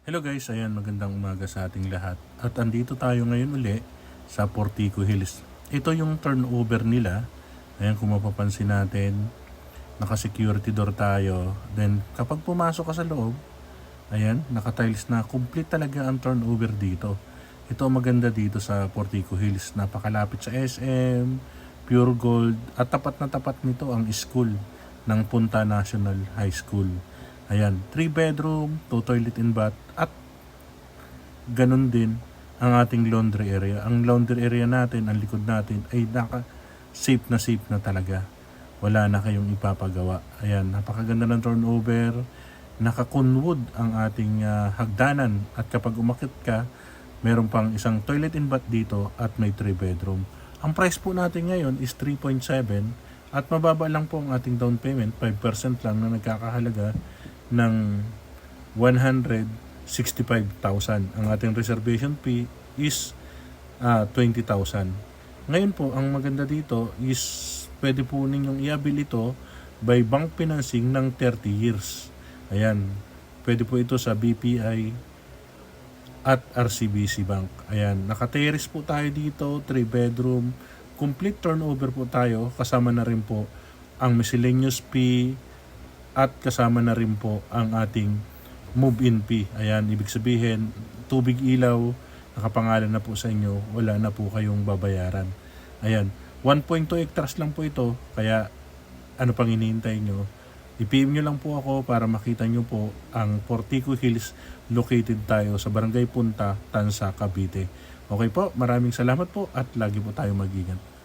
Hello guys, ayan magandang umaga sa ating lahat. At andito tayo ngayon uli sa Portico Hills. Ito yung turnover nila. Ayan kung mapapansin natin, naka-security door tayo. Then kapag pumasok ka sa loob, ayan, naka-tiles na. Complete talaga ang turnover dito. Ito ang maganda dito sa Portico Hills. Napakalapit sa SM, Pure Gold, at tapat na tapat nito ang school ng Punta National High School. Ayan, 3 bedroom, 2 toilet and bath, at ganun din ang ating laundry area. Ang laundry area natin, ang likod natin, ay safe na talaga. Wala na kayong ipapagawa. Ayan, napakaganda ng turnover. Naka-conwood ang ating hagdanan. At kapag umakit ka, meron pang isang toilet and bath dito at may 3 bedroom. Ang price po natin ngayon is 3.7 at mababa lang po ang ating down payment, 5% lang na nagkakahalaga ng 165,000. Ang ating reservation fee is 20,000. Ngayon po, ang maganda dito is pwede po ninyong i-avail ito by bank financing ng 30 years. Ayan, pwede po ito sa BPI at RCBC Bank. Ayan, naka-terrace po tayo dito, 3 bedroom, complete turnover po tayo, kasama na rin po ang miscellaneous fee at kasama na rin po ang ating move-in fee. Ayan, ibig sabihin, tubig ilaw, nakapangalan na po sa inyo, wala na po kayong babayaran. Ayan, 1.2 hectares lang po ito, kaya ano pang hinihintay nyo? I-PM nyo lang po ako para makita nyo po ang Portico Hills, located tayo sa Barangay Punta, Tansa, Cavite. Okay po, maraming salamat po at lagi po tayo mag-ingat.